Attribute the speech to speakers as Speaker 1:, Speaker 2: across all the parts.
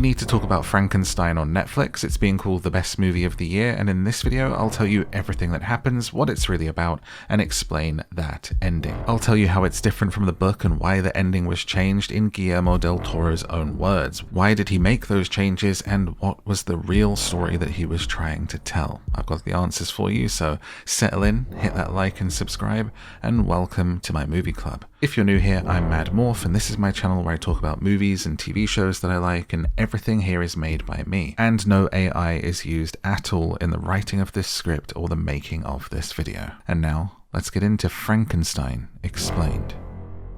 Speaker 1: We need to talk about Frankenstein on Netflix. It's being called the best movie of the year, and in this video I'll tell you everything that happens, what it's really about, and explain that ending. I'll tell you how it's different from the book and why the ending was changed in Guillermo Del Toro's own words. Why did he make those changes, and what was the real story that he was trying to tell? I've got the answers for you, so settle in, hit that like and subscribe, and welcome to my movie club. If you're new here, I'm Mad Morph, and this is my channel where I talk about movies and TV shows that I like, and everything here is made by me. And no AI is used at all in the writing of this script or the making of this video. And now, let's get into Frankenstein Explained.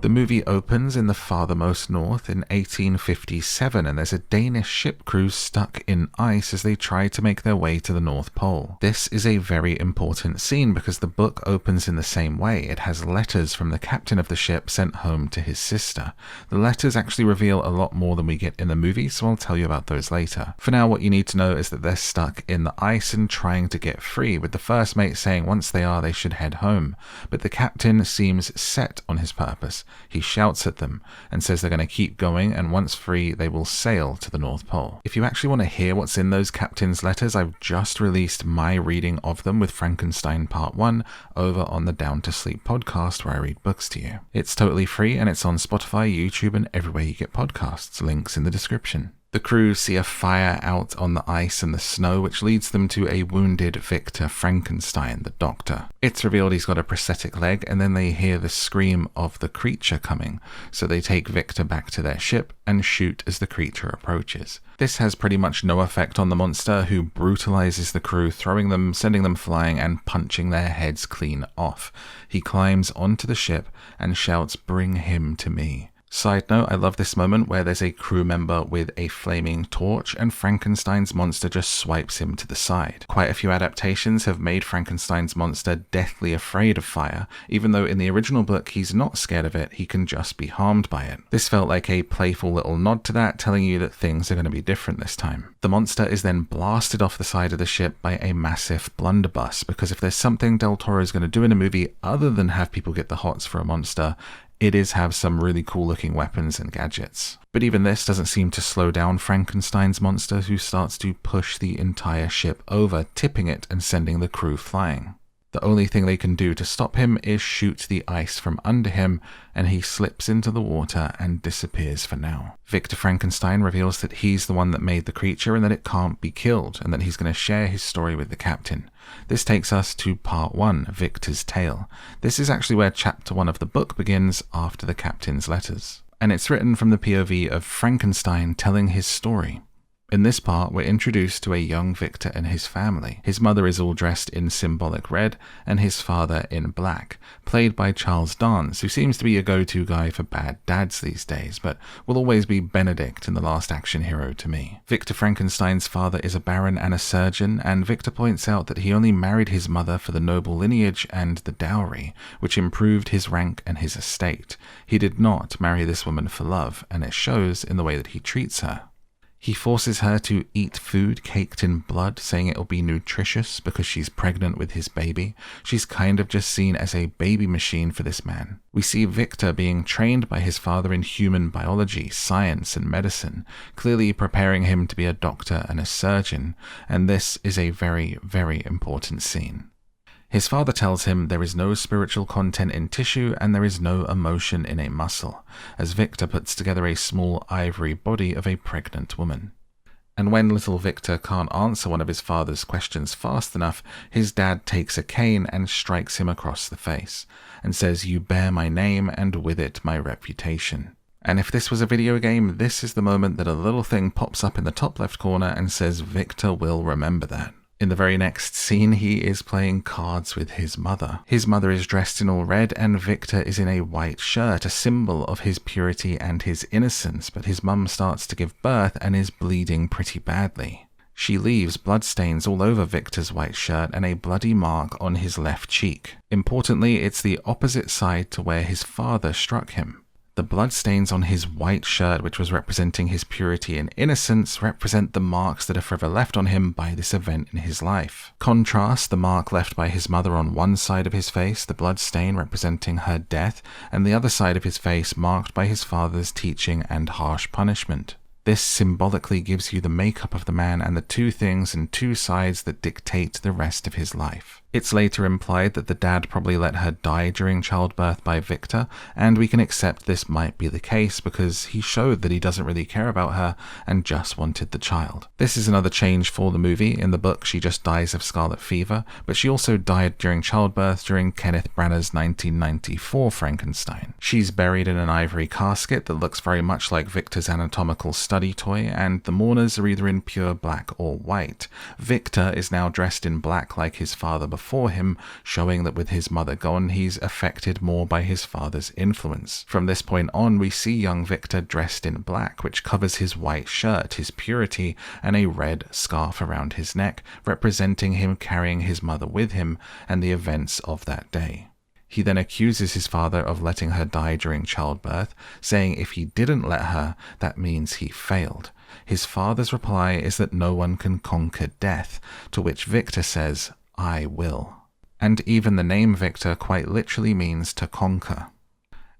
Speaker 1: The movie opens in the farthermost north in 1857, and there's a Danish ship crew stuck in ice as they try to make their way to the North Pole. This is a very important scene because the book opens in the same way. It has letters from the captain of the ship sent home to his sister. The letters actually reveal a lot more than we get in the movie, so I'll tell you about those later. For now, what you need to know is that they're stuck in the ice and trying to get free, with the first mate saying once they are, they should head home. But the captain seems set on his purpose. He shouts at them and says they're going to keep going, and once free they will sail to the North Pole. If you actually want to hear what's in those captain's letters, I've just released my reading of them with Frankenstein Part 1 over on the Down to Sleep podcast where I read books to you. It's totally free and it's on Spotify, YouTube, and everywhere you get podcasts. Links in the description. The crew see a fire out on the ice and the snow, which leads them to a wounded Victor Frankenstein, the doctor. It's revealed he's got a prosthetic leg, and then they hear the scream of the creature coming, so they take Victor back to their ship and shoot as the creature approaches. This has pretty much no effect on the monster, who brutalizes the crew, throwing them, sending them flying, and punching their heads clean off. He climbs onto the ship and shouts, "Bring him to me." Side note, I love this moment where there's a crew member with a flaming torch and Frankenstein's monster just swipes him to the side. Quite a few adaptations have made Frankenstein's monster deathly afraid of fire, even though in the original book he's not scared of it, he can just be harmed by it. This felt like a playful little nod to that, telling you that things are going to be different this time. The monster is then blasted off the side of the ship by a massive blunderbuss, because if there's something Del Toro is going to do in a movie other than have people get the hots for a monster, it is have some really cool looking weapons and gadgets. But even this doesn't seem to slow down Frankenstein's monster, who starts to push the entire ship over, tipping it and sending the crew flying. The only thing they can do to stop him is shoot the ice from under him, and he slips into the water and disappears for now. Victor Frankenstein reveals that he's the one that made the creature and that it can't be killed, and that he's going to share his story with the captain. This takes us to Part 1, Victor's Tale. This is actually where Chapter 1 of the book begins after the captain's letters. And it's written from the POV of Frankenstein telling his story. In this part, we're introduced to a young Victor and his family. His mother is all dressed in symbolic red, and his father in black, played by Charles Dance, who seems to be a go-to guy for bad dads these days, but will always be Benedict in The Last Action Hero to me. Victor Frankenstein's father is a baron and a surgeon, and Victor points out that he only married his mother for the noble lineage and the dowry, which improved his rank and his estate. He did not marry this woman for love, and it shows in the way that he treats her. He forces her to eat food caked in blood, saying it'll be nutritious because she's pregnant with his baby. She's kind of just seen as a baby machine for this man. We see Victor being trained by his father in human biology, science, and medicine, clearly preparing him to be a doctor and a surgeon, and this is a very, very important scene. His father tells him there is no spiritual content in tissue and there is no emotion in a muscle, as Victor puts together a small ivory body of a pregnant woman. And when little Victor can't answer one of his father's questions fast enough, his dad takes a cane and strikes him across the face, and says, "You bear my name and with it my reputation." And if this was a video game, this is the moment that a little thing pops up in the top left corner and says Victor will remember that. In the very next scene, he is playing cards with his mother. His mother is dressed in all red and Victor is in a white shirt, a symbol of his purity and his innocence, but his mum starts to give birth and is bleeding pretty badly. She leaves bloodstains all over Victor's white shirt and a bloody mark on his left cheek. Importantly, it's the opposite side to where his father struck him. The bloodstains on his white shirt, which was representing his purity and innocence, represent the marks that are forever left on him by this event in his life. Contrast the mark left by his mother on one side of his face, the bloodstain representing her death, and the other side of his face marked by his father's teaching and harsh punishment. This symbolically gives you the makeup of the man and the two things and two sides that dictate the rest of his life. It's later implied that the dad probably let her die during childbirth by Victor, and we can accept this might be the case because he showed that he doesn't really care about her and just wanted the child. This is another change for the movie. In the book, she just dies of scarlet fever, but she also died during childbirth during Kenneth Branagh's 1994 Frankenstein. She's buried in an ivory casket that looks very much like Victor's anatomical study toy, and the mourners are either in pure black or white. Victor is now dressed in black like his father before him, showing that with his mother gone, he's affected more by his father's influence. From this point on, we see young Victor dressed in black, which covers his white shirt, his purity, and a red scarf around his neck, representing him carrying his mother with him and the events of that day. He then accuses his father of letting her die during childbirth, saying if he didn't let her, that means he failed. His father's reply is that no one can conquer death, to which Victor says, "I will." And even the name Victor quite literally means to conquer.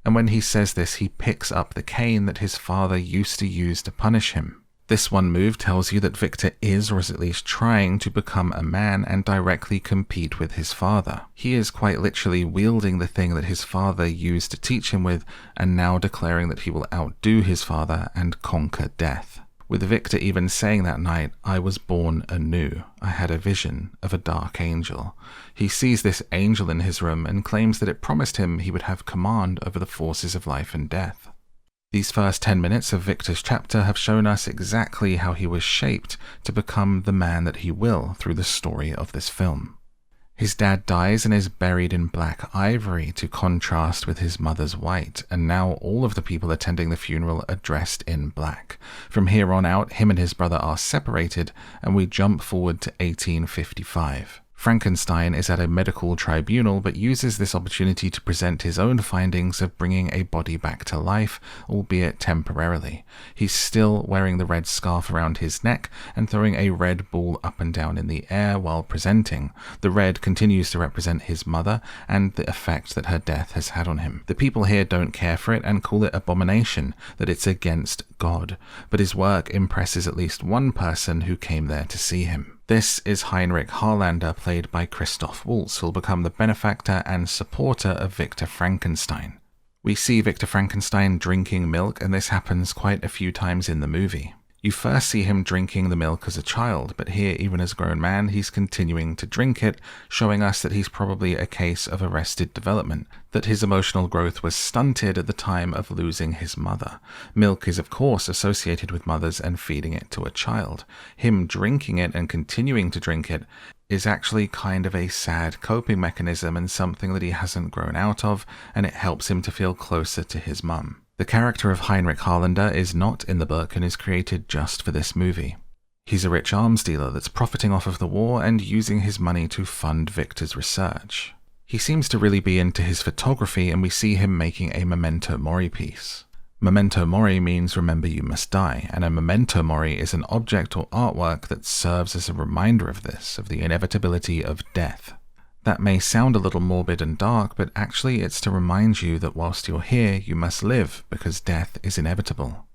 Speaker 1: And when he says this, he picks up the cane that his father used to use to punish him. This one move tells you that Victor is, or is at least trying, to become a man and directly compete with his father. He is quite literally wielding the thing that his father used to teach him with, and now declaring that he will outdo his father and conquer death. With Victor even saying that night, "I was born anew. I had a vision of a dark angel." He sees this angel in his room and claims that it promised him he would have command over the forces of life and death. These first 10 minutes of Victor's chapter have shown us exactly how he was shaped to become the man that he will through the story of this film. His dad dies and is buried in black ivory to contrast with his mother's white, and now all of the people attending the funeral are dressed in black. From here on out, him and his brother are separated, and we jump forward to 1855. Frankenstein is at a medical tribunal but uses this opportunity to present his own findings of bringing a body back to life, albeit temporarily. He's still wearing the red scarf around his neck and throwing a red ball up and down in the air while presenting. The red continues to represent his mother and the effect that her death has had on him. The people here don't care for it and call it abomination, that it's against God, but his work impresses at least one person who came there to see him. This is Heinrich Harlander, played by Christoph Waltz, who'll become the benefactor and supporter of Victor Frankenstein. We see Victor Frankenstein drinking milk, and this happens quite a few times in the movie. You first see him drinking the milk as a child, but here, even as a grown man, he's continuing to drink it, showing us that he's probably a case of arrested development, that his emotional growth was stunted at the time of losing his mother. Milk is, of course, associated with mothers and feeding it to a child. Him drinking it and continuing to drink it is actually kind of a sad coping mechanism and something that he hasn't grown out of, and it helps him to feel closer to his mum. The character of Heinrich Harlander is not in the book and is created just for this movie. He's a rich arms dealer that's profiting off of the war and using his money to fund Victor's research. He seems to really be into his photography, and we see him making a memento mori piece. Memento mori means remember you must die, and a memento mori is an object or artwork that serves as a reminder of this, of the inevitability of death. That may sound a little morbid and dark, but actually it's to remind you that whilst you're here, you must live, because death is inevitable.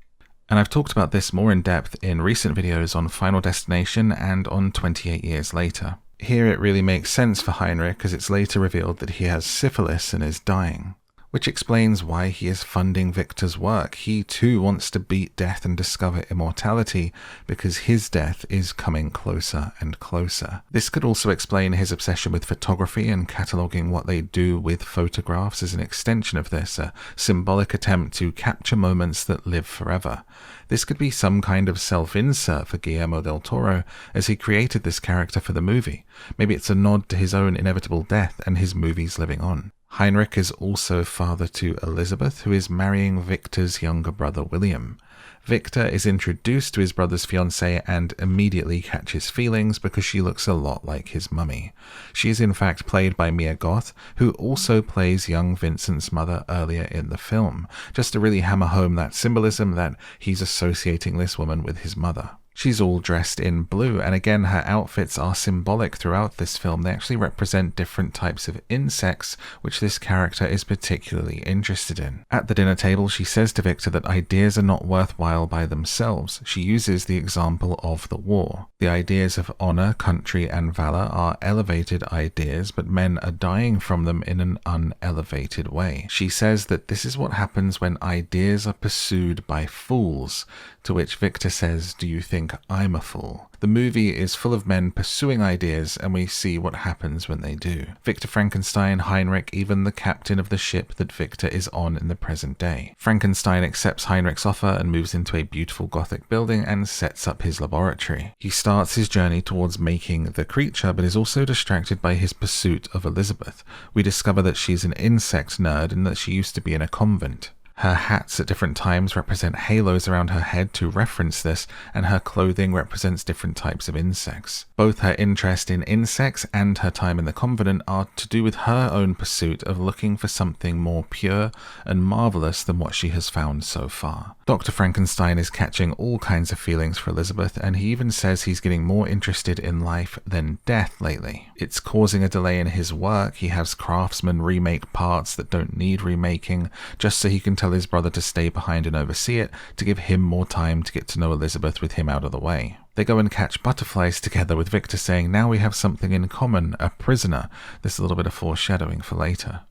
Speaker 1: And I've talked about this more in depth in recent videos on Final Destination and on 28 Years Later. Here it really makes sense for Heinrich, as it's later revealed that he has syphilis and is dying, which explains why he is funding Victor's work. He too wants to beat death and discover immortality, because his death is coming closer and closer. This could also explain his obsession with photography and cataloguing what they do with photographs as an extension of this, a symbolic attempt to capture moments that live forever. This could be some kind of self-insert for Guillermo Del Toro, as he created this character for the movie. Maybe it's a nod to his own inevitable death and his movies living on. Heinrich is also father to Elizabeth, who is marrying Victor's younger brother William. Victor is introduced to his brother's fiancée and immediately catches feelings because she looks a lot like his mummy. She is in fact played by Mia Goth, who also plays young Vincent's mother earlier in the film, just to really hammer home that symbolism that he's associating this woman with his mother. She's all dressed in blue, and again her outfits are symbolic throughout this film. They actually represent different types of insects, which this character is particularly interested in. At the dinner table, she says to Victor that ideas are not worth worthwhile by themselves. She uses the example of the war. The ideas of honor, country, and valor are elevated ideas, but men are dying from them in an unelevated way. She says that this is what happens when ideas are pursued by fools, to which Victor says, "Do you think I'm a fool?" The movie is full of men pursuing ideas, and we see what happens when they do. Victor Frankenstein, Heinrich, even the captain of the ship that Victor is on in the present day. Frankenstein accepts Heinrich's offer and moves into a beautiful Gothic building and sets up his laboratory. He starts his journey towards making the creature, but is also distracted by his pursuit of Elizabeth. We discover that she's an insect nerd and that she used to be in a convent. Her hats at different times represent halos around her head to reference this, and her clothing represents different types of insects. Both her interest in insects and her time in the convent are to do with her own pursuit of looking for something more pure and marvelous than what she has found so far. Dr. Frankenstein is catching all kinds of feelings for Elizabeth, and he even says he's getting more interested in life than death lately. It's causing a delay in his work. He has craftsmen remake parts that don't need remaking, just so he can tell his brother to stay behind and oversee it, to give him more time to get to know Elizabeth with him out of the way. They go and catch butterflies together, with Victor saying, "Now we have something in common, a prisoner." This is a little bit of foreshadowing for later.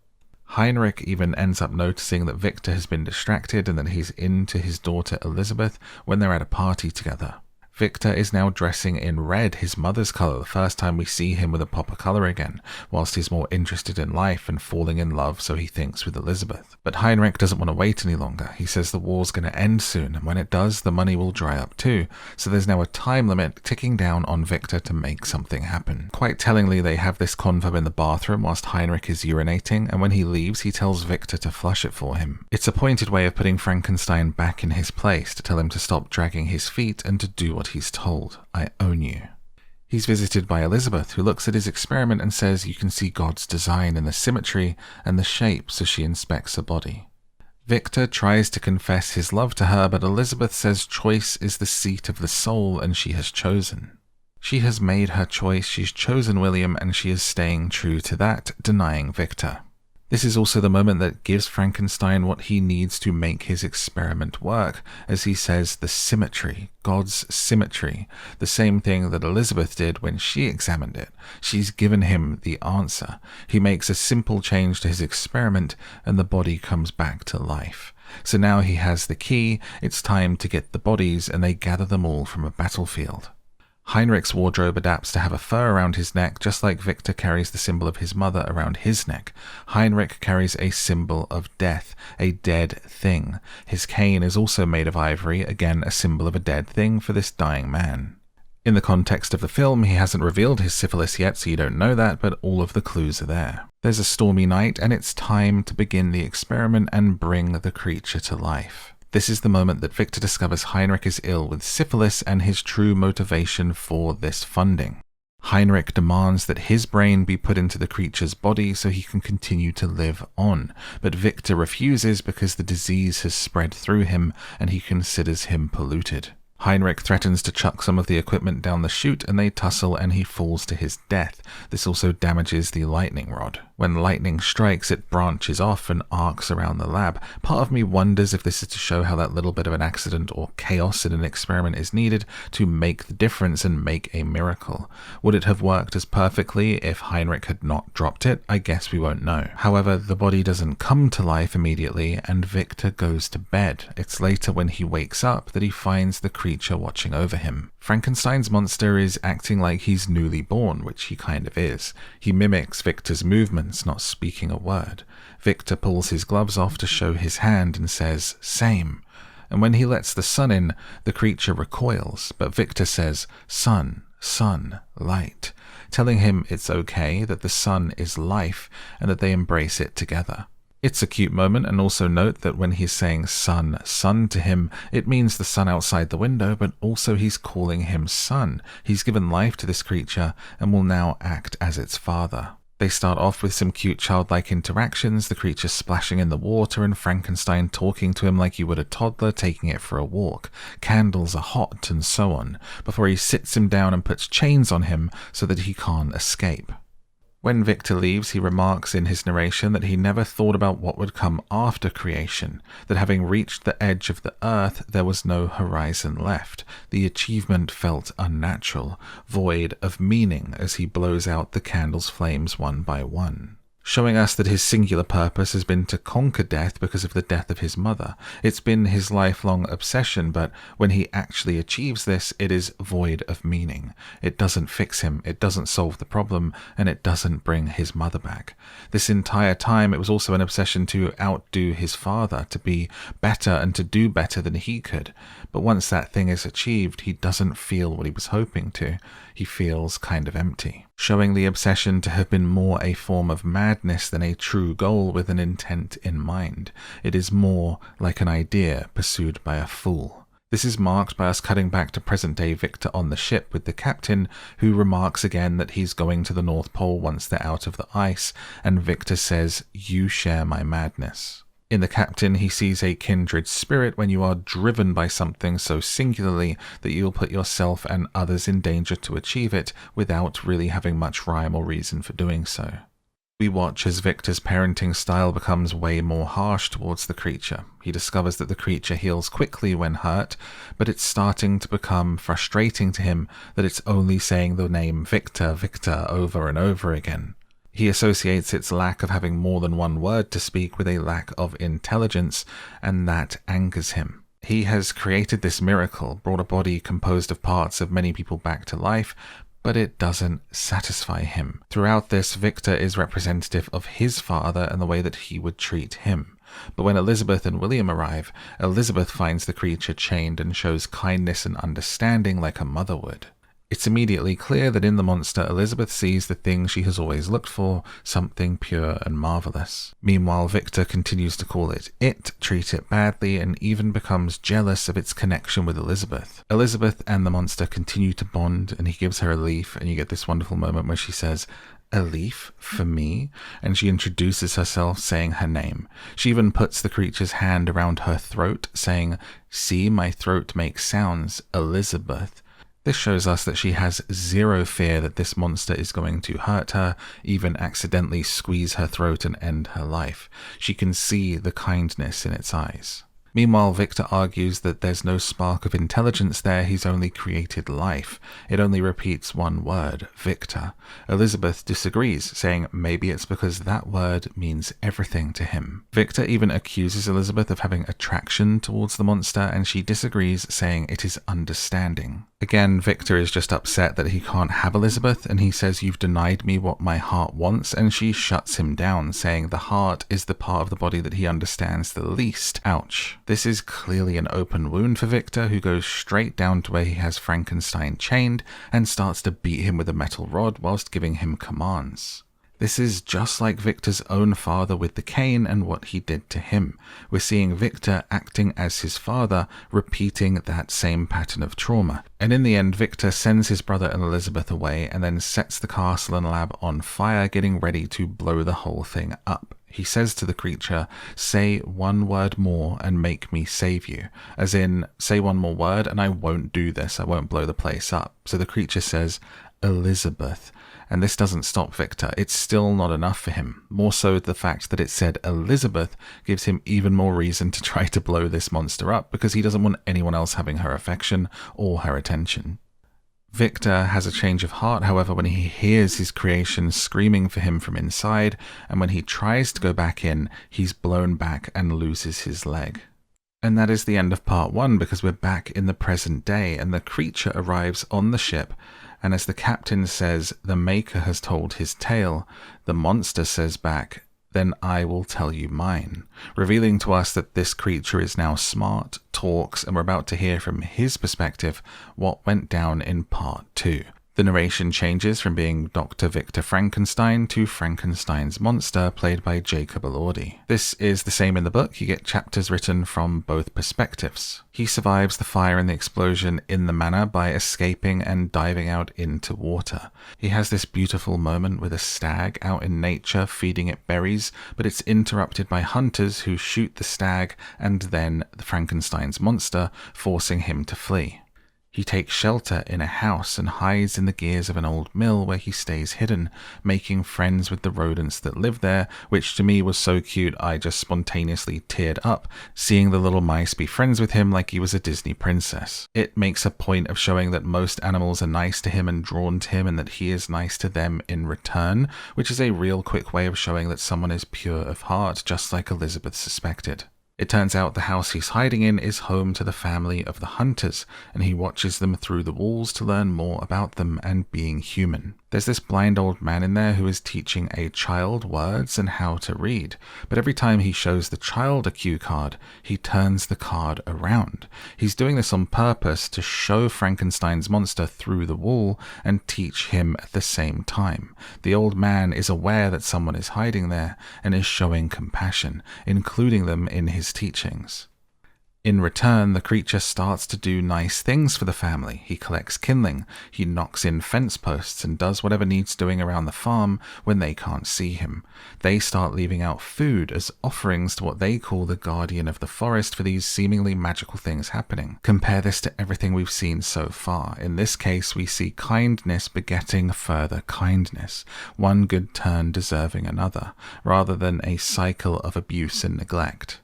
Speaker 1: Heinrich even ends up noticing that Victor has been distracted and that he's into his daughter Elizabeth when they're at a party together. Victor is now dressing in red, his mother's colour, the first time we see him with a pop of colour again, whilst he's more interested in life and falling in love, so he thinks, with Elizabeth. But Heinrich doesn't want to wait any longer. He says the war's going to end soon, and when it does, the money will dry up too, so there's now a time limit ticking down on Victor to make something happen. Quite tellingly, they have this convo in the bathroom whilst Heinrich is urinating, and when he leaves, he tells Victor to flush it for him. It's a pointed way of putting Frankenstein back in his place, to tell him to stop dragging his feet and to do what he's told. "I own you." He's visited by Elizabeth, who looks at his experiment and says you can see God's design in the symmetry and the shape, so she inspects her body. Victor tries to confess his love to her, but Elizabeth says choice is the seat of the soul and she has chosen. She has made her choice, she's chosen William, and she is staying true to that, denying Victor. This is also the moment that gives Frankenstein what he needs to make his experiment work, as he says the symmetry, God's symmetry, the same thing that Elizabeth did when she examined it. She's given him the answer. He makes a simple change to his experiment and the body comes back to life. So now he has the key, it's time to get the bodies, and they gather them all from a battlefield. Heinrich's wardrobe adapts to have a fur around his neck, just like Victor carries the symbol of his mother around his neck. Heinrich carries a symbol of death, a dead thing. His cane is also made of ivory, again a symbol of a dead thing for this dying man. In the context of the film, he hasn't revealed his syphilis yet, so you don't know that, but all of the clues are there. There's a stormy night, and it's time to begin the experiment and bring the creature to life. This is the moment that Victor discovers Heinrich is ill with syphilis and his true motivation for this funding. Heinrich demands that his brain be put into the creature's body so he can continue to live on, but Victor refuses because the disease has spread through him and he considers him polluted. Heinrich threatens to chuck some of the equipment down the chute and they tussle and he falls to his death. This also damages the lightning rod. When lightning strikes, it branches off and arcs around the lab. Part of me wonders if this is to show how that little bit of an accident or chaos in an experiment is needed to make the difference and make a miracle. Would it have worked as perfectly if Heinrich had not dropped it? I guess we won't know. However, the body doesn't come to life immediately and Victor goes to bed. It's later when he wakes up that he finds the creature watching over him. Frankenstein's monster is acting like he's newly born, which he kind of is. He mimics Victor's movements, not speaking a word. Victor pulls his gloves off to show his hand and says, "Same." And when he lets the sun in, the creature recoils, but Victor says, "Sun, sun, light," telling him it's okay, that the sun is life, and that they embrace it together. It's a cute moment, and also note that when he's saying sun, sun to him, it means the sun outside the window, but also he's calling him son. He's given life to this creature and will now act as its father. They start off with some cute childlike interactions, the creature splashing in the water and Frankenstein talking to him like you would a toddler taking it for a walk. Candles are hot and so on, before he sits him down and puts chains on him so that he can't escape. When Victor leaves, he remarks in his narration that he never thought about what would come after creation, that having reached the edge of the earth, there was no horizon left. The achievement felt unnatural, void of meaning as he blows out the candle's flames one by one, showing us that his singular purpose has been to conquer death because of the death of his mother. It's been his lifelong obsession, but when he actually achieves this, it is void of meaning. It doesn't fix him, it doesn't solve the problem, and it doesn't bring his mother back. This entire time, it was also an obsession to outdo his father, to be better and to do better than he could. But once that thing is achieved, he doesn't feel what he was hoping to. He feels kind of empty, showing the obsession to have been more a form of madness than a true goal with an intent in mind. It is more like an idea pursued by a fool. This is marked by us cutting back to present-day Victor on the ship with the captain, who remarks again that he's going to the North Pole once they're out of the ice, and Victor says, "You share my madness." In the captain, he sees a kindred spirit when you are driven by something so singularly that you'll put yourself and others in danger to achieve it without really having much rhyme or reason for doing so. We watch as Victor's parenting style becomes way more harsh towards the creature. He discovers that the creature heals quickly when hurt, but it's starting to become frustrating to him that it's only saying the name Victor, Victor over and over again. He associates its lack of having more than one word to speak with a lack of intelligence, and that angers him. He has created this miracle, brought a body composed of parts of many people back to life, but it doesn't satisfy him. Throughout this, Victor is representative of his father and the way that he would treat him. But when Elizabeth and William arrive, Elizabeth finds the creature chained and shows kindness and understanding like a mother would. It's immediately clear that in the monster, Elizabeth sees the thing she has always looked for, something pure and marvelous. Meanwhile, Victor continues to call it, treat it badly, and even becomes jealous of its connection with Elizabeth. Elizabeth and the monster continue to bond, and he gives her a leaf, and you get this wonderful moment where she says, "A leaf for me?" And she introduces herself saying her name. She even puts the creature's hand around her throat, saying, "See, my throat makes sounds, Elizabeth." This shows us that she has zero fear that this monster is going to hurt her, even accidentally squeeze her throat and end her life. She can see the kindness in its eyes. Meanwhile, Victor argues that there's no spark of intelligence there, he's only created life. It only repeats one word, Victor. Elizabeth disagrees, saying maybe it's because that word means everything to him. Victor even accuses Elizabeth of having attraction towards the monster, and she disagrees, saying it is understanding. Again, Victor is just upset that he can't have Elizabeth, and he says, "You've denied me what my heart wants," and she shuts him down, saying the heart is the part of the body that he understands the least. Ouch. This is clearly an open wound for Victor, who goes straight down to where he has Frankenstein chained and starts to beat him with a metal rod whilst giving him commands. This is just like Victor's own father with the cane and what he did to him. We're seeing Victor acting as his father, repeating that same pattern of trauma. And in the end, Victor sends his brother and Elizabeth away and then sets the castle and lab on fire, getting ready to blow the whole thing up. He says to the creature, "Say one word more and make me save you." As in, say one more word and I won't do this, I won't blow the place up. So the creature says, "Elizabeth." And this doesn't stop Victor. It's still not enough for him. More so, the fact that it said Elizabeth gives him even more reason to try to blow this monster up, because he doesn't want anyone else having her affection or her attention. Victor has a change of heart, however, when he hears his creation screaming for him from inside, and when he tries to go back in, he's blown back and loses his leg. And that is the end of part 1, because we're back in the present day, and the creature arrives on the ship, and as the captain says, "The Maker has told his tale," the monster says back, "Then I will tell you mine," revealing to us that this creature is now smart, talks, and we're about to hear from his perspective what went down in part 2. The narration changes from being Dr. Victor Frankenstein to Frankenstein's monster, played by Jacob Elordi. This is the same in the book. You get chapters written from both perspectives. He survives the fire and the explosion in the manor by escaping and diving out into water. He has this beautiful moment with a stag out in nature feeding it berries, but it's interrupted by hunters who shoot the stag and then the Frankenstein's monster, forcing him to flee. He takes shelter in a house and hides in the gears of an old mill where he stays hidden, making friends with the rodents that live there, which to me was so cute I just spontaneously teared up, seeing the little mice be friends with him like he was a Disney princess. It makes a point of showing that most animals are nice to him and drawn to him, and that he is nice to them in return, which is a real quick way of showing that someone is pure of heart, just like Elizabeth suspected. It turns out the house he's hiding in is home to the family of the hunters, and he watches them through the walls to learn more about them and being human. There's this blind old man in there who is teaching a child words and how to read, but every time he shows the child a cue card, he turns the card around. He's doing this on purpose to show Frankenstein's monster through the wall and teach him at the same time. The old man is aware that someone is hiding there and is showing compassion, including them in his teachings. In return, the creature starts to do nice things for the family. He collects kindling, he knocks in fence posts, and does whatever needs doing around the farm when they can't see him. They start leaving out food as offerings to what they call the guardian of the forest for these seemingly magical things happening. Compare this to everything we've seen so far. In this case, we see kindness begetting further kindness, one good turn deserving another, rather than a cycle of abuse and neglect.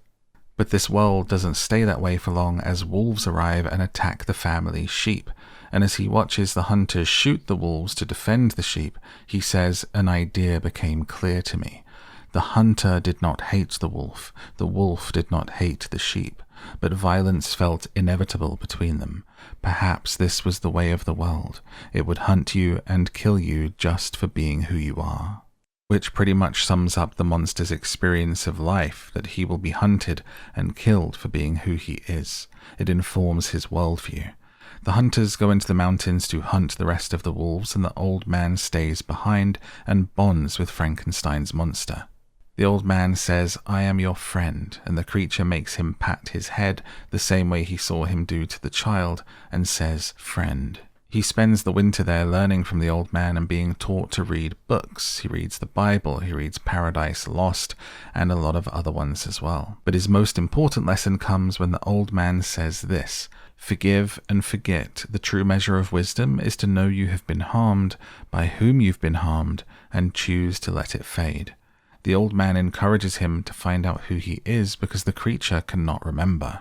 Speaker 1: But this world doesn't stay that way for long, as wolves arrive and attack the family's sheep, and as he watches the hunters shoot the wolves to defend the sheep, he says, "An idea became clear to me. The hunter did not hate the wolf did not hate the sheep, but violence felt inevitable between them. Perhaps this was the way of the world. It would hunt you and kill you just for being who you are." Which pretty much sums up the monster's experience of life, that he will be hunted and killed for being who he is. It informs his worldview. The hunters go into the mountains to hunt the rest of the wolves, and the old man stays behind and bonds with Frankenstein's monster. The old man says, "I am your friend," and the creature makes him pat his head the same way he saw him do to the child, and says, "Friend." He spends the winter there learning from the old man and being taught to read books. He reads the Bible, he reads Paradise Lost, and a lot of other ones as well. But his most important lesson comes when the old man says this: "Forgive and forget. The true measure of wisdom is to know you have been harmed, by whom you've been harmed, and choose to let it fade." The old man encourages him to find out who he is because the creature cannot remember.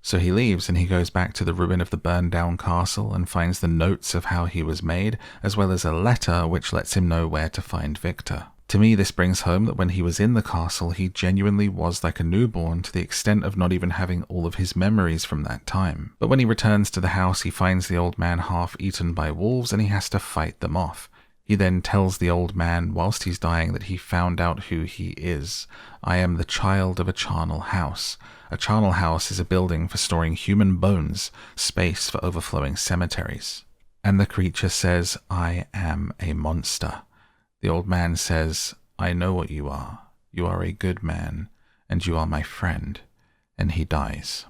Speaker 1: So he leaves and he goes back to the ruin of the burned down castle and finds the notes of how he was made, as well as a letter which lets him know where to find Victor. To me, this brings home that when he was in the castle, he genuinely was like a newborn, to the extent of not even having all of his memories from that time. But when he returns to the house, he finds the old man half eaten by wolves and he has to fight them off. He then tells the old man, whilst he's dying, that he found out who he is. "I am the child of a charnel house." A charnel house is a building for storing human bones, space for overflowing cemeteries. And the creature says, "I am a monster." The old man says, "I know what you are. You are a good man, and you are my friend." And he dies.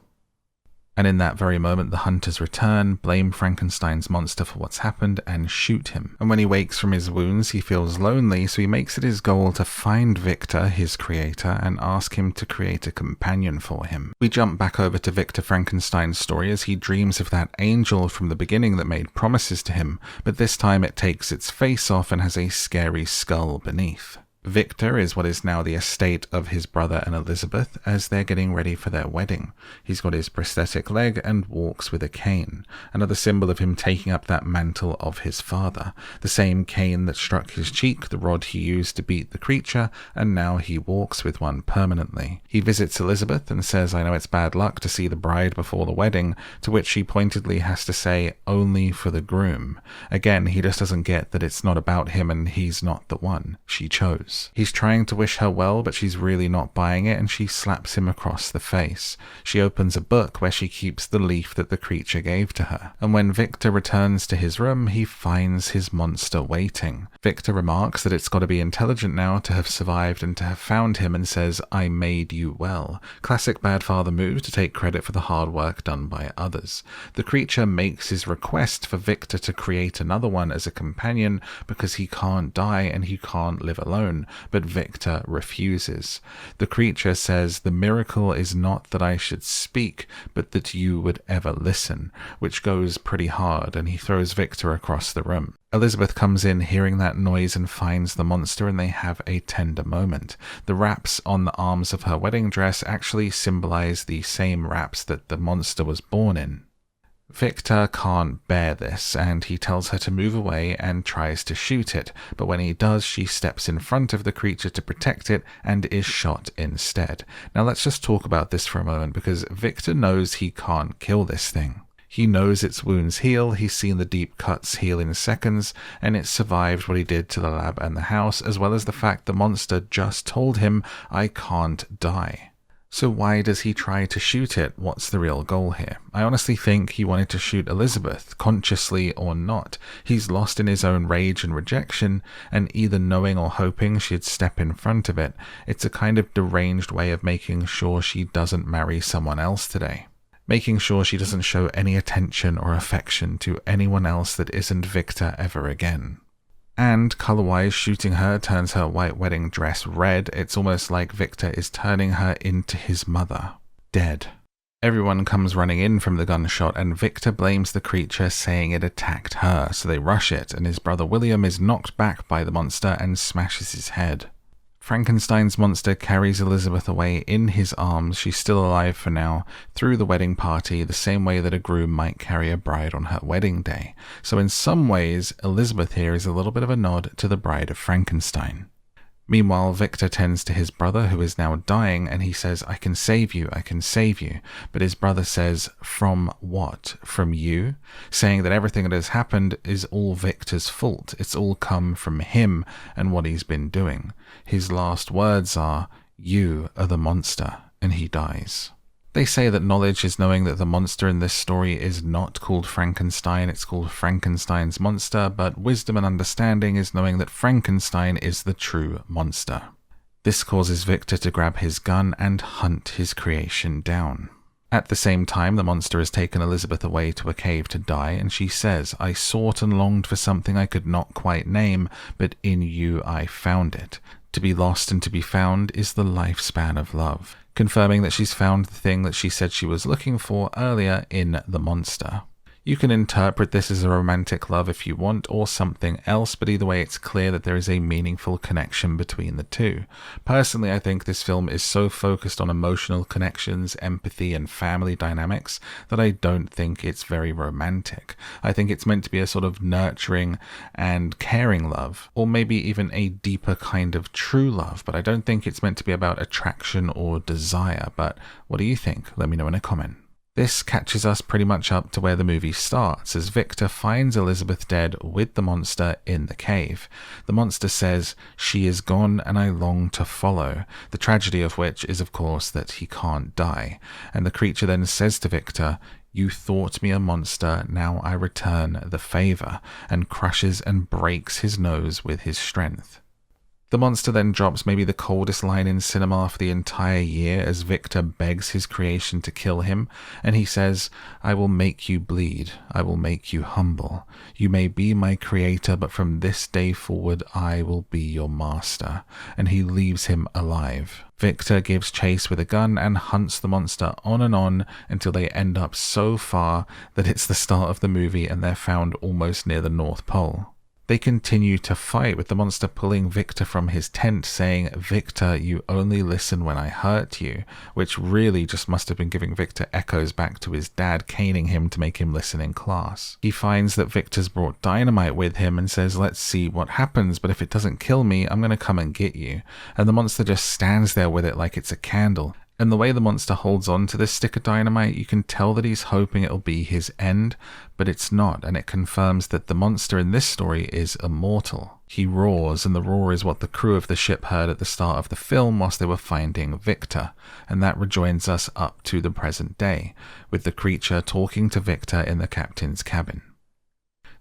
Speaker 1: And in that very moment, the hunters return, blame Frankenstein's monster for what's happened, and shoot him. And when he wakes from his wounds, he feels lonely, so he makes it his goal to find Victor, his creator, and ask him to create a companion for him. We jump back over to Victor Frankenstein's story as he dreams of that angel from the beginning that made promises to him, but this time it takes its face off and has a scary skull beneath. Victor is what is now the estate of his brother and Elizabeth as they're getting ready for their wedding. He's got his prosthetic leg and walks with a cane, another symbol of him taking up that mantle of his father. The same cane that struck his cheek, the rod he used to beat the creature, and now he walks with one permanently. He visits Elizabeth and says, "I know it's bad luck to see the bride before the wedding," to which she pointedly has to say, "Only for the groom." Again, he just doesn't get that it's not about him and he's not the one she chose. He's trying to wish her well, but she's really not buying it, and she slaps him across the face. She opens a book where she keeps the leaf that the creature gave to her. And when Victor returns to his room, he finds his monster waiting. Victor remarks that it's got to be intelligent now to have survived and to have found him, and says, "I made you well." Classic bad father move to take credit for the hard work done by others. The creature makes his request for Victor to create another one as a companion because he can't die and he can't live alone. own, but Victor refuses. The creature says, "The miracle is not that I should speak, but that you would ever listen," which goes pretty hard, and he throws Victor across the room. Elizabeth comes in hearing that noise and finds the monster, and they have a tender moment. The wraps on the arms of her wedding dress actually symbolize the same wraps that the monster was born in. Victor can't bear this, and he tells her to move away and tries to shoot it, but when he does, she steps in front of the creature to protect it and is shot instead. Now let's just talk about this for a moment, because Victor knows he can't kill this thing. He knows its wounds heal, he's seen the deep cuts heal in seconds, and it survived what he did to the lab and the house, as well as the fact the monster just told him, "I can't die." So why does he try to shoot it? What's the real goal here? I honestly think he wanted to shoot Elizabeth, consciously or not. He's lost in his own rage and rejection, and either knowing or hoping she'd step in front of it. It's a kind of deranged way of making sure she doesn't marry someone else today. Making sure she doesn't show any attention or affection to anyone else that isn't Victor ever again. And color-wise, shooting her turns her white wedding dress red. It's almost like Victor is turning her into his mother. Dead. Everyone comes running in from the gunshot, and Victor blames the creature, saying it attacked her, so they rush it, and his brother William is knocked back by the monster and smashes his head. Frankenstein's monster carries Elizabeth away in his arms, she's still alive for now, through the wedding party, the same way that a groom might carry a bride on her wedding day. So in some ways, Elizabeth here is a little bit of a nod to the Bride of Frankenstein. Meanwhile, Victor tends to his brother, who is now dying, and he says, "I can save you, I can save you." But his brother says, "From what? From you?" Saying that everything that has happened is all Victor's fault. It's all come from him and what he's been doing. His last words are, "You are the monster," and he dies. They say that knowledge is knowing that the monster in this story is not called Frankenstein, it's called Frankenstein's monster, but wisdom and understanding is knowing that Frankenstein is the true monster. This causes Victor to grab his gun and hunt his creation down. At the same time, the monster has taken Elizabeth away to a cave to die, and she says, "I sought and longed for something I could not quite name, but in you I found it." To be lost and to be found is the lifespan of love, confirming that she's found the thing that she said she was looking for earlier in the monster. You can interpret this as a romantic love if you want, or something else, but either way it's clear that there is a meaningful connection between the two. Personally, I think this film is so focused on emotional connections, empathy, and family dynamics that I don't think it's very romantic. I think it's meant to be a sort of nurturing and caring love, or maybe even a deeper kind of true love, but I don't think it's meant to be about attraction or desire. But what do you think? Let me know in a comment. This catches us pretty much up to where the movie starts, as Victor finds Elizabeth dead with the monster in the cave. The monster says, "She is gone and I long to follow," the tragedy of which is of course that he can't die. And the creature then says to Victor, "You thought me a monster, now I return the favor," and crushes and breaks his nose with his strength. The monster then drops maybe the coldest line in cinema for the entire year as Victor begs his creation to kill him, and he says, "I will make you bleed, I will make you humble. You may be my creator, but from this day forward I will be your master," and he leaves him alive. Victor gives chase with a gun and hunts the monster on and on until they end up so far that it's the start of the movie and they're found almost near the North Pole. They continue to fight, with the monster pulling Victor from his tent, saying, "Victor, you only listen when I hurt you," which really just must have been giving Victor echoes back to his dad caning him to make him listen in class. He finds that Victor's brought dynamite with him and says, "Let's see what happens, but if it doesn't kill me, I'm going to come and get you." And the monster just stands there with it like it's a candle. And the way the monster holds on to this stick of dynamite, you can tell that he's hoping it'll be his end, but it's not, and it confirms that the monster in this story is immortal. He roars, and the roar is what the crew of the ship heard at the start of the film whilst they were finding Victor, and that rejoins us up to the present day, with the creature talking to Victor in the captain's cabin.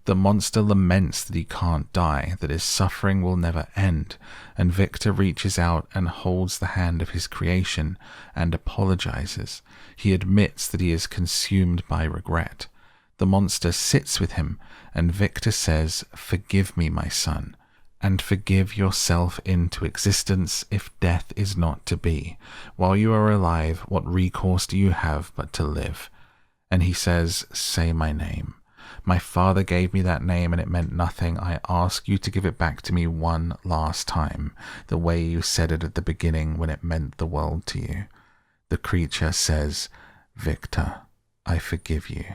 Speaker 1: The monster laments that he can't die, that his suffering will never end, and Victor reaches out and holds the hand of his creation and apologizes. He admits that he is consumed by regret. The monster sits with him, and Victor says, "Forgive me, my son," and forgive yourself into existence if death is not to be. While you are alive, what recourse do you have but to live? And he says, say my name. My father gave me that name and it meant nothing. I ask you to give it back to me one last time, the way you said it at the beginning when it meant the world to you. The creature says, Victor, I forgive you,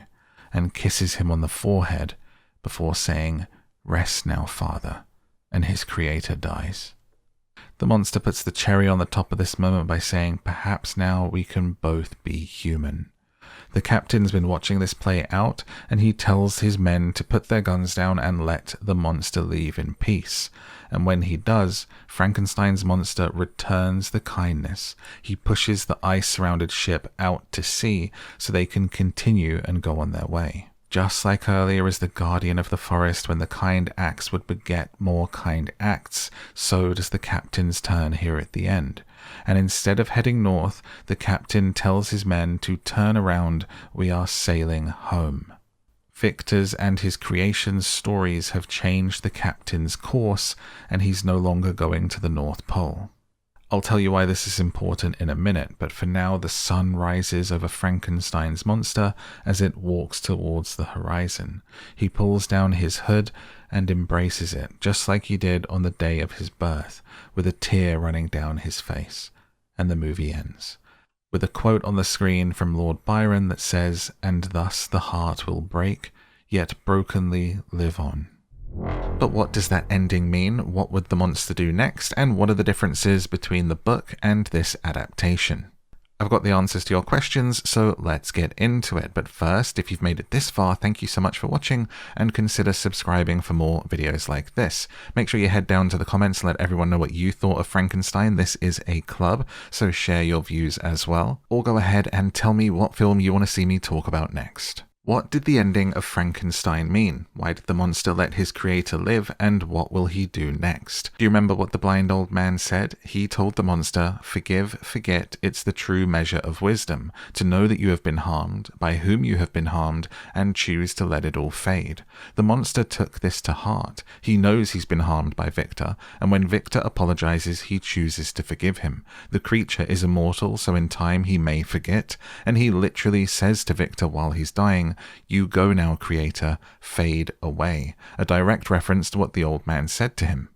Speaker 1: and kisses him on the forehead before saying, rest now, father, and his creator dies. The monster puts the cherry on the top of this moment by saying, perhaps now we can both be human. The captain's been watching this play out, and he tells his men to put their guns down and let the monster leave in peace. And when he does, Frankenstein's monster returns the kindness. He pushes the ice-surrounded ship out to sea so they can continue and go on their way. Just like earlier as the guardian of the forest, when the kind acts would beget more kind acts, so does the captain's turn here at the end. And instead of heading north, the captain tells his men to turn around, we are sailing home. Victor's and his creation's stories have changed the captain's course, and he's no longer going to the North Pole. I'll tell you why this is important in a minute, but for now the sun rises over Frankenstein's monster as it walks towards the horizon. He pulls down his hood and embraces it, just like he did on the day of his birth, with a tear running down his face. And the movie ends with a quote on the screen from Lord Byron that says, and thus the heart will break, yet brokenly live on. But what does that ending mean? What would the monster do next? And what are the differences between the book and this adaptation? I've got the answers to your questions, so let's get into it. But first, if you've made it this far, thank you so much for watching, and consider subscribing for more videos like this. Make sure you head down to the comments and let everyone know what you thought of Frankenstein. This is a club, so share your views as well. Or go ahead and tell me what film you want to see me talk about next. What did the ending of Frankenstein mean? Why did the monster let his creator live, and what will he do next? Do you remember what the blind old man said? He told the monster, forgive, forget, it's the true measure of wisdom, to know that you have been harmed, by whom you have been harmed, and choose to let it all fade. The monster took this to heart. He knows he's been harmed by Victor, and when Victor apologizes, he chooses to forgive him. The creature is immortal, so in time he may forget, and he literally says to Victor while he's dying, you go now, creator, fade away, a direct reference to what the old man said to him,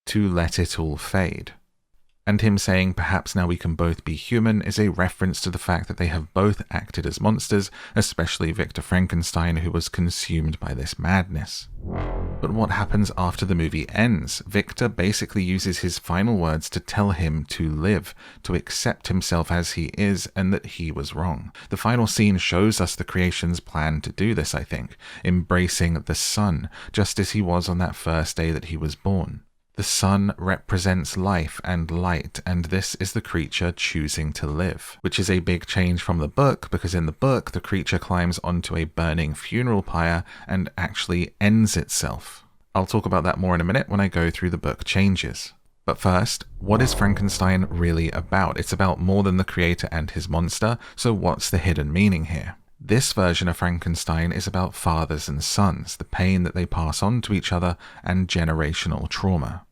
Speaker 1: to let it all fade. And him saying, perhaps now we can both be human, is a reference to the fact that they have both acted as monsters, especially Victor Frankenstein, who was consumed by this madness. But what happens after the movie ends? Victor basically uses his final words to tell him to live, to accept himself as he is, and that he was wrong. The final scene shows us the creation's plan to do this, I think, embracing the sun, just as he was on that first day that he was born. The sun represents life and light, and this is the creature choosing to live, which is a big change from the book, because in the book, the creature climbs onto a burning funeral pyre and actually ends itself. I'll talk about that more in a minute when I go through the book changes. But first, what is Frankenstein really about? It's about more than the creator and his monster, so what's the hidden meaning here? This version of Frankenstein is about fathers and sons, the pain that they pass on to each other, and generational trauma.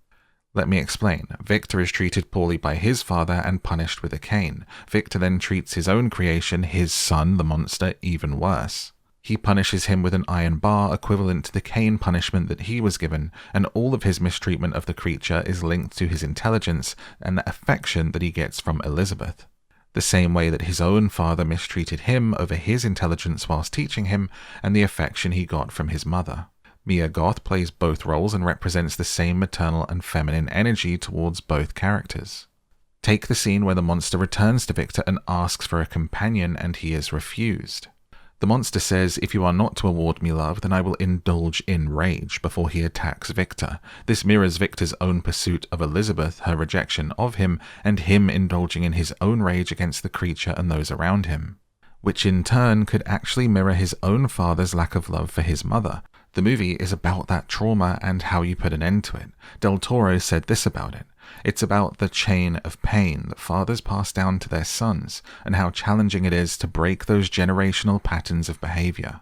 Speaker 1: Let me explain. Victor is treated poorly by his father and punished with a cane. Victor then treats his own creation, his son, the monster, even worse. He punishes him with an iron bar equivalent to the cane punishment that he was given, and all of his mistreatment of the creature is linked to his intelligence and the affection that he gets from Elizabeth. The same way that his own father mistreated him over his intelligence whilst teaching him, and the affection he got from his mother. Mia Goth plays both roles and represents the same maternal and feminine energy towards both characters. Take the scene where the monster returns to Victor and asks for a companion, and he is refused. The monster says, if you are not to award me love, then I will indulge in rage, before he attacks Victor. This mirrors Victor's own pursuit of Elizabeth, her rejection of him, and him indulging in his own rage against the creature and those around him, which in turn could actually mirror his own father's lack of love for his mother. The movie is about that trauma and how you put an end to it. Del Toro said this about it. It's about the chain of pain that fathers pass down to their sons, and how challenging it is to break those generational patterns of behavior.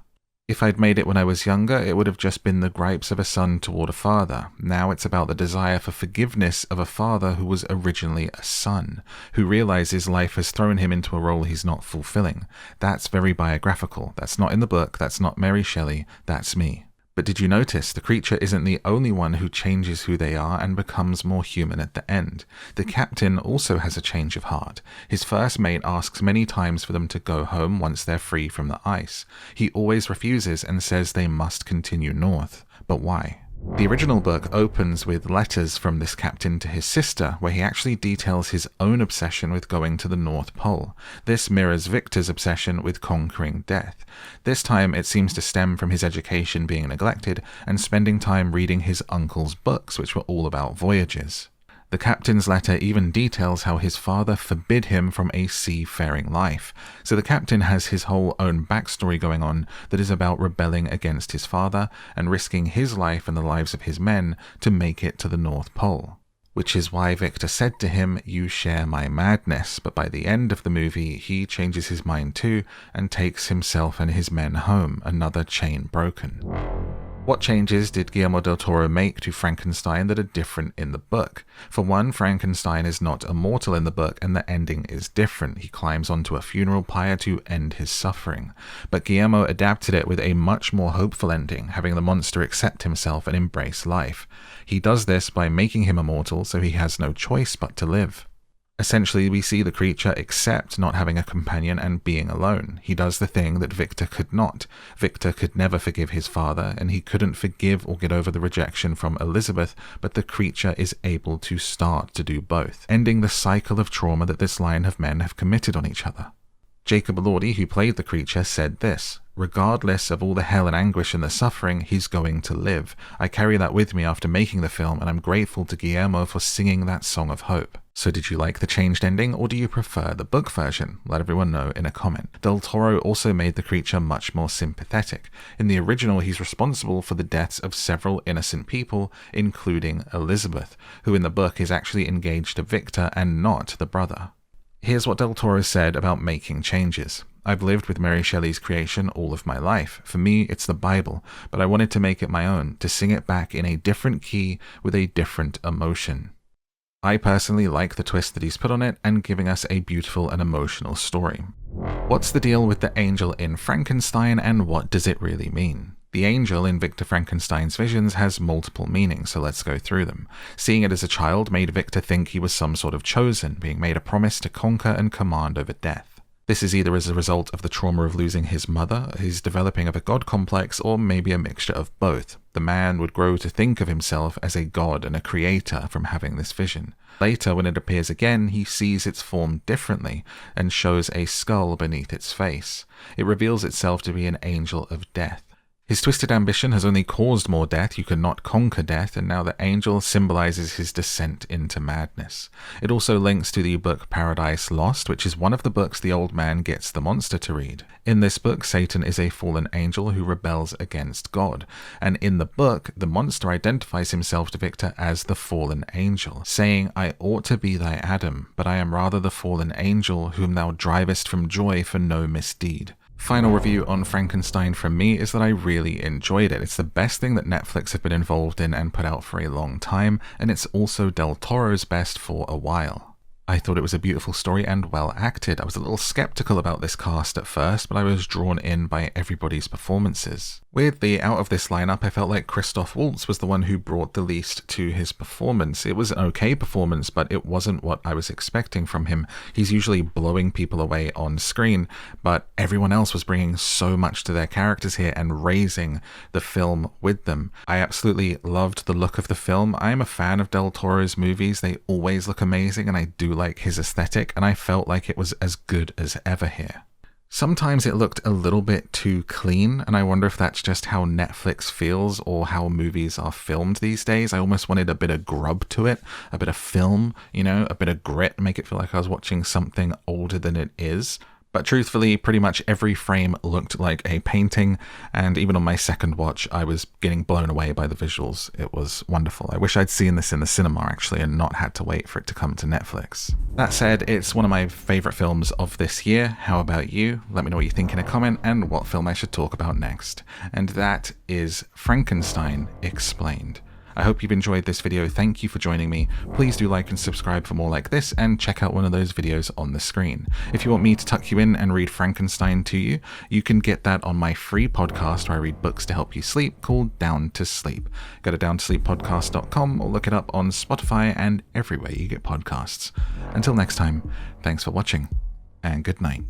Speaker 1: If I'd made it when I was younger, it would have just been the gripes of a son toward a father. Now it's about the desire for forgiveness of a father who was originally a son, who realizes life has thrown him into a role he's not fulfilling. That's very biographical. That's not in the book. That's not Mary Shelley. That's me. But did you notice the creature isn't the only one who changes who they are and becomes more human at the end? The captain also has a change of heart. His first mate asks many times for them to go home once they're free from the ice. He always refuses and says they must continue north. But why? The original book opens with letters from this captain to his sister, where he actually details his own obsession with going to the North Pole. This mirrors Victor's obsession with conquering death. This time it seems to stem from his education being neglected and spending time reading his uncle's books, which were all about voyages. The captain's letter even details how his father forbid him from a seafaring life. So the captain has his whole own backstory going on that is about rebelling against his father and risking his life and the lives of his men to make it to the North Pole. Which is why Victor said to him, "You share my madness," but by the end of the movie he changes his mind too and takes himself and his men home, another chain broken. What changes did Guillermo Del Toro make to Frankenstein that are different in the book? For one, Frankenstein is not immortal in the book and the ending is different. He climbs onto a funeral pyre to end his suffering. But Guillermo adapted it with a much more hopeful ending, having the monster accept himself and embrace life. He does this by making him immortal, so he has no choice but to live. Essentially, we see the creature accept not having a companion and being alone. He does the thing that Victor could not. Victor could never forgive his father, and he couldn't forgive or get over the rejection from Elizabeth, but the creature is able to start to do both, ending the cycle of trauma that this line of men have committed on each other. Jacob Elordi, who played the creature, said this: "Regardless of all the hell and anguish and the suffering, he's going to live. I carry that with me after making the film, and I'm grateful to Guillermo for singing that song of hope." So did you like the changed ending, or do you prefer the book version? Let everyone know in a comment. Del Toro also made the creature much more sympathetic. In the original, he's responsible for the deaths of several innocent people, including Elizabeth, who in the book is actually engaged to Victor and not the brother. Here's what Del Toro said about making changes. "I've lived with Mary Shelley's creation all of my life. For me, it's the Bible, but I wanted to make it my own, to sing it back in a different key with a different emotion. I personally like the twist that he's put on it and giving us a beautiful and emotional story." What's the deal with the angel in Frankenstein, and what does it really mean? The angel in Victor Frankenstein's visions has multiple meanings, so let's go through them. Seeing it as a child made Victor think he was some sort of chosen, being made a promise to conquer and command over death. This is either as a result of the trauma of losing his mother, his developing of a god complex, or maybe a mixture of both. The man would grow to think of himself as a god and a creator from having this vision. Later, when it appears again, he sees its form differently and shows a skull beneath its face. It reveals itself to be an angel of death. His twisted ambition has only caused more death. You cannot conquer death, and now the angel symbolizes his descent into madness. It also links to the book Paradise Lost, which is one of the books the old man gets the monster to read. In this book, Satan is a fallen angel who rebels against God, and in the book, the monster identifies himself to Victor as the fallen angel, saying, "I ought to be thy Adam, but I am rather the fallen angel whom thou drivest from joy for no misdeed." Final review on Frankenstein from me is that I really enjoyed it. It's the best thing that Netflix have been involved in and put out for a long time, and it's also Del Toro's best for a while. I thought it was a beautiful story and well acted. I was a little skeptical about this cast at first, but I was drawn in by everybody's performances. Weirdly, out of this lineup, I felt like Christoph Waltz was the one who brought the least to his performance. It was an okay performance, but it wasn't what I was expecting from him. He's usually blowing people away on screen, but everyone else was bringing so much to their characters here and raising the film with them. I absolutely loved the look of the film. I'm a fan of Del Toro's movies. They always look amazing, and I do like his aesthetic, and I felt like it was as good as ever here. Sometimes it looked a little bit too clean, and I wonder if that's just how Netflix feels or how movies are filmed these days. I almost wanted a bit of grub to it, a bit of film, a bit of grit, make it feel like I was watching something older than it is. But truthfully, pretty much every frame looked like a painting, and even on my second watch, I was getting blown away by the visuals. It was wonderful. I wish I'd seen this in the cinema, actually, and not had to wait for it to come to Netflix. That said, it's one of my favourite films of this year. How about you? Let me know what you think in a comment, and what film I should talk about next. And that is Frankenstein Explained. I hope you've enjoyed this video. Thank you for joining me. Please do like and subscribe for more like this, and check out one of those videos on the screen. If you want me to tuck you in and read Frankenstein to you, you can get that on my free podcast where I read books to help you sleep, called Down to Sleep. Go to downtosleeppodcast.com or look it up on Spotify and everywhere you get podcasts. Until next time, thanks for watching, and good night.